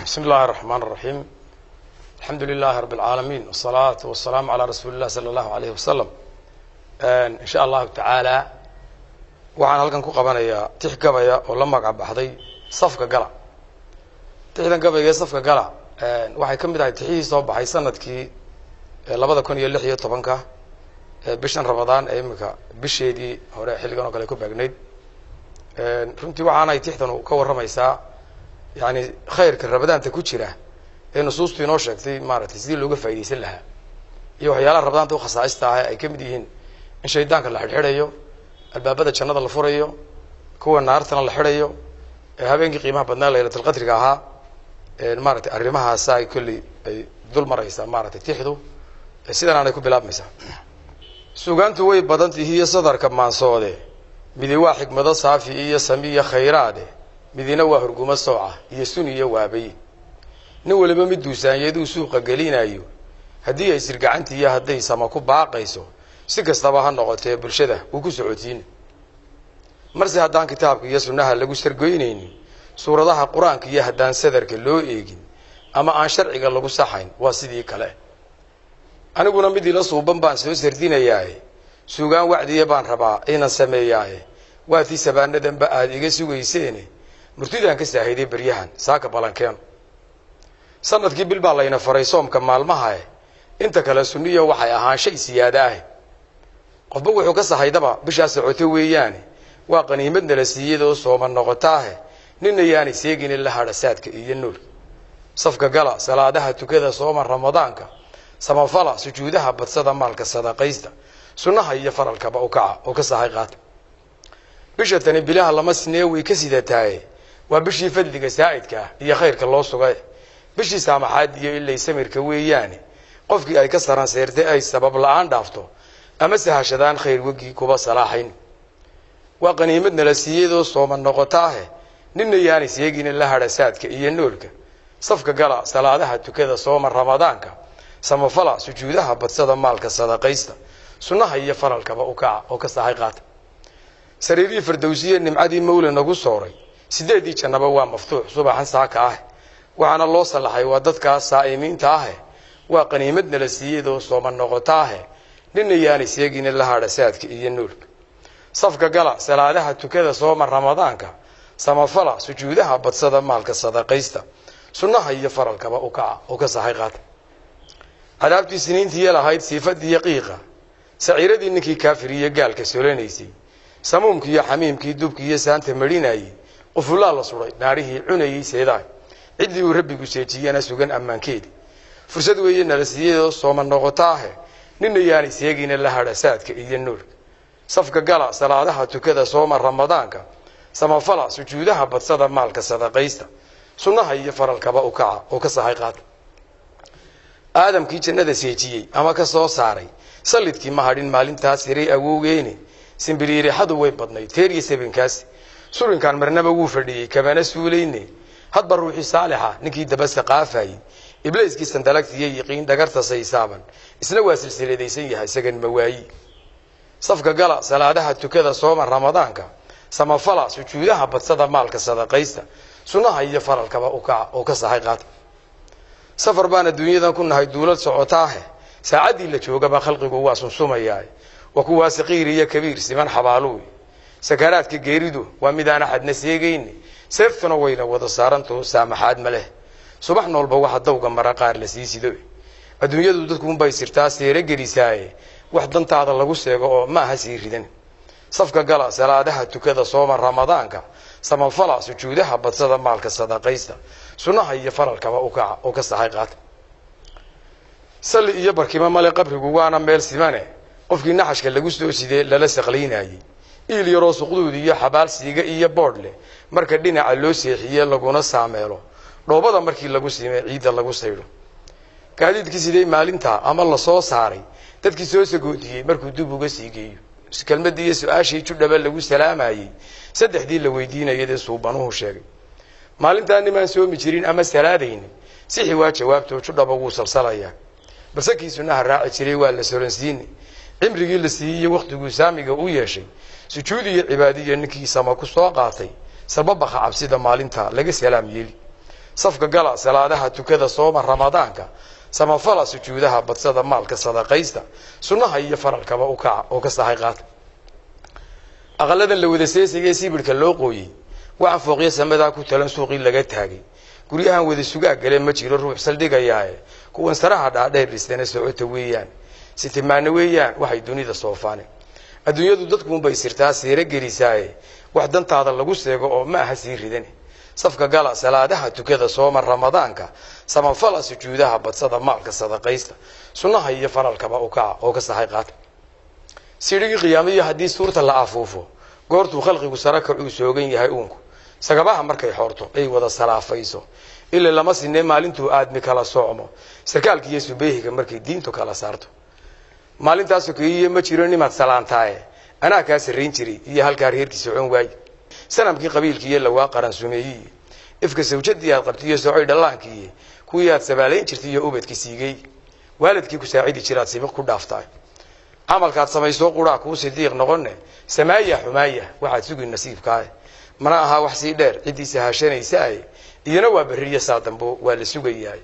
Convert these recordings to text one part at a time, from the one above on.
بسم الله الرحمن الرحيم الحمد لله رب العالمين والصلاة والسلام على رسول الله صلى الله عليه وسلم إن شاء الله تعالى وعن هلكن ku qabanaya tix gabaya oo la magac baxday safka gala tixdan gabaya safka gala waxay kamid tahay tixii soo baxay sanadkii 2016 bishan Ramadaan ee imika bisheedii hore xilligan oo kale ku baagneyd runtii waxaan ay tixdan ka waramaysaa يعني خير كربدان تكوتشرة إنه صوصتي نوشك في مرة تزيل لوجا فايدة لها يوحي على ربدان تو خصائصها أي كم ديهن إن شيطان كله الحريو الباب بدأ شناد الفوريو كون النار تنا الحريو هبين قيمة بدنا ليلة القدر جاها المرة الرمها ساي كل ذل مرة يسا مرة تتحدو سيدنا أنا يكون بلاب مسا سوغان توي بدنتي هي صدر كمان صوده بدي واحد مدى صافي هي سمية خيراده مدينة وهرجوم الصاعة يسوني وابي نقول بمن دوسان يدو سوق قليل أيو هدي يسرق عنتي يا هدي سماكو باقيسو سكس طبعا نقطة برشدة وكسعودين مرسي هدان كتاب يسونها اللي جسرقينيني سورة ذا القرآن كي يهدان سدر كلو إيجين أما عن شرع قال له صحين واسدي كله أنا قلنا بدي لصوب بان سردين ياي سوقان وعد يبان ربع إين السماء ياي وفي سبان ندم بقى يجسوا يسيني مرتدى كساهيدي بريهان ساك بالانكان سنة قبل بالله فريسوم كمال ماهي انت كلا سنية وحي اهان شيء سياداه قف بوحو كساهيدبا بشا سعوتوي يعني وقنيمتنا لسيدو صوما نغطاه نين يعني سيقين اللي هارساتك اي النور صفقة قلا سلادها تكذا صوما رمضانك سما فلا سجودها بتصدى مالك الصداقيستا سنها يفر الكبا وكعا وكساهيقات بشا تاني بلاها لما سنيوي كسيدة تاي وبشي فدلك ساعدك هي خيرك الله سقى بشي سامحات هي اللي يسمر كوي يعني قفك أي كسران سيرتي أي سبب الآن دافته أما سهاشدان خير وجي كوبا صلاحين وقنيمتنا لسيدو صوم النقطاه نين يعني سيجين الله رساتك هي النورك صفك قلا صلاتها تكذا صوم رمضانك سما فلا سجودها بتصدى مالك الصداقيستا سنها هي فرالك بأوكا وكساهيقات سريري فردوسية نمعدي مولى نقول صوري سيدي جنبه waa maftuux subaxan saaka ah waxana loo salaxay wadadka saa'imiinta ah waa qaniimadna la siiyay soo noqotah nin yaani seegin la harasaadka iyo nuurka safka gala salaadaha tukada sooma ramadaanka sama fala sujuudaha badsada maalka sadaqaysta sunnaha iyo faralkaba u kaca oo ka saxiiqad adaabtii siniintii lahayd sifadii yaqiiqa saciiradii ninkii kaafiriye gaalka soolenaysay samuumkii iyo xamiimkii dubkii iyo saanta marinayay قفلا الله صوري ناره عني سيداي عدي وربي جسيتي أنا سجن أمان كيد فرصة وين الرسية صوم النقطاه نين يعني سيجين الله رسات كإيد النور صفقة قلا صلاة تكذا صوم رمضان كا سما فلا سجودها بتصدى مالك صدقيستا سنها هي فرال كبا وكعا وكصحيقات آدم كي جنة سيتي أما كصو صاري صليت كي مهارين مالين تاسيري أوجيني سنبريري حدو وين بدني تيري سبين كاس سورين كان مرنبا وفردي كمان سوليني هاد بروحي صالحة نكي دبس قافاي إبليس كي سندلكت يقين دقرت سيسابا إسنوا سلسلة دي سيها سجن مواي صفقة قلا صلاة تكذا صوم رمضان كا سما فلا سجودها بتصدى مالك صدقيستا سنها هي فرال كبا وكصحيقات سفر بان الدنيا ذا كنا هاي دولة سعوتاه ساعدي اللي تشوقا بخلق قواس سمياي وكوا صغير يا كبير سمان حبالوي سكرات كجيريدو ومدان أحد نسيجيني سفتنا وين وذا صارنتو سامحاد مله صبحنا والبوا حد دوقا مرقار لسيسي دوي الدنيا دو تكون بيصير رجلي ساي واحد انت هذا اللي قصة ما هسير ذن صفقة قلا سلادها تكذا صوم رمضان كا سما فلا سجودها بتصدى مالك الصداقيستا سنها هي فرال كما وكع وكصحيقات سل يبر كما مال قبر جوانا ميل سمانه قفك نحش كلا قصة سيد لا سقلين هاي إلي يروس قدودي حبال سيجا إيا بورله مركا دينا علو سيحيا لغونا ساميلو روبادا مركي لغو سيمي عيدا لغو سيرو كاديد كيسي دي مالينتا أما الله سو ساري تدكي سو سيقودي مركو دوبوغا سيجيو كلمة دي سؤاشي تشدبال لغو سلاماي سدح دي لويدينا يدي صوبانوه شاقي مالينتا نمان سو مجرين أما سلادين سيحي واجه وابتو تشدباغو سلسلايا برسكي سنها الراعي تريوال لسورنسيني عمري لسيي وقتو ساميغا وياشي سجودي عبادية نكي سما كسو قاطي سبب عبسيدا مالينتا لغا سلام يلي safka gala salaadaha tukada sooma ramadaanka samafala sujuudaha badsada maalka sadaqaysta sunnaha iyo faralkaba u kaca oo ka sahay qaata aqaladan la wada seesayay sibirka loo qooyay waxaan fooqiya samada ku talan suuqii laga taagay guryahan wada sugaa galeen ma jiro ruux saldhigayaa kuwan saraha dhaadheer dhisana socota weeyaan sitimaana weeyaan waxay dunida soofaanay adduunyadu dadku bay sirtaa siira gelisay wax dantaada lagu seego oo ma aha sii ridan safka gala salaadaha tukada sooma ramadaanka samafala sujuudaha badsada maalka sadaqaysta sunnaha iyo faralkaba u kaca oo ka sahay qaata sirigi qiyaamada hadii suurta la afuufo goortu khalqigu saraka uu soogan yahay uunku sagabaha markay xoorto ay wada salaafayso ila lama sinay maalintu aadmi kala soomo sarkaalkii iyo subeehiga markay diintu kala saarto maalintaas oo kiyay ma jiro nimaad salaantaay ana ka sirrin jiray iyo halka reerkiisa cun waay sanamkii qabiilkii la waa qaran sumeeyay ifka sawjadii aad qabtiyo soo dhalaanki kuwii aad sabaaleyn jirtay iyo ubadkii siigay waalidkii ku saacidi jiraad sibiq ku dhaaftay amalkaad samayso quraa ku sidiiq noqonne samaaya xumaaya waxaad sugi nasiibkaa mana aha wax si dheer cidiisa haashanaysaa iyana waa bariya saadambo waa la sugayaa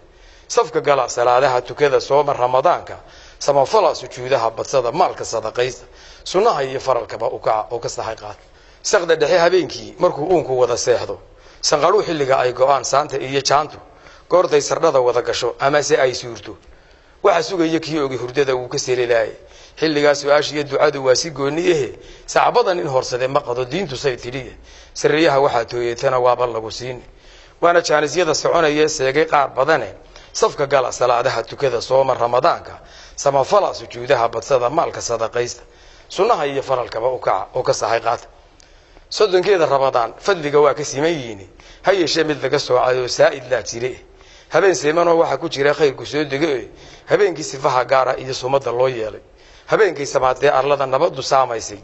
safka gala salaadaha tukada sooma ramadaanka samafala sujuudaha badsada maalka sadaqaysta sunnaha iyo faralkaba u kaca oo ka sahay qaata saqda dhexe habeenkii markuu uunku wada seexdo sanqalu xilliga ay go'aan saanta iyo jaantu goorday sardhada wada gasho ama si ay suurto waxa sugaya kii ogi hurdada uu ka seelilay xilligaas su'aasha iyo ducadu waa si gooniye saacabadan in horsade ma qado diintu say tiriye sirriyaha waxa tooyatana waaba lagu siin waana jaanisiyada soconaya seegay qaar badane safka gala salaadaha tukada sooma ramadaanka samafala sujuudaha badsada maalka sadaqaysta sunnaha iyo faralkaba u kaca oo ka sahay qaata sodonkeeda ramadaan fadliga waa ka siman yihiin hayeshe mid laga soocayo saa'id la jire habeen seemano waxa ku jira khayr ku soo degay habeenkii sifaha gaara iyo sumada loo yeelay habeenkii samaadee arlada nabadu saamaysay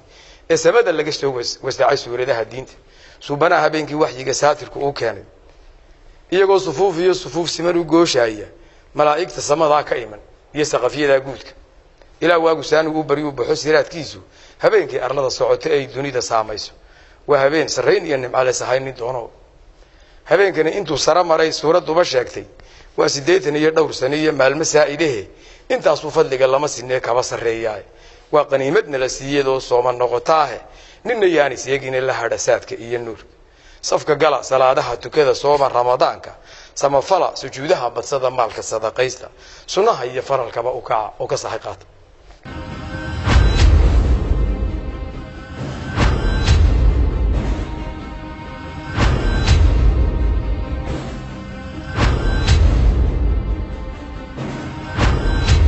ee samada laga soo wasacay suuradaha diinta subana habeenkii waxyiga saatirku uu keenay iyagoo sufuuf iyo sufuuf siman u gooshaya malaa'igta samada ka iman iyo saqafiyada guudka ilaa waagu saan uu bari u baxo siraadkiisu habeenkii arlada socota ay dunida saamayso waa habeen sarreyn iyo nimcaale sahaynin doono habeenkani intuu sara maray suuraduba sheegtay waa 80 iyo dhowr sano iyo maalmo saa'idehe intaas uu fadliga lama sinee kaba sareeyay waa qaniimadna la siiyado sooma noqotaahe ninna yaani seegin la hadhasaadka iyo nuur safka gala salaadaha tukada sooma ramadaanka samafala sujuudaha badsada maalka sadaqaysta sunnaha iyo faralkaba u kaca oo ka sahay qaata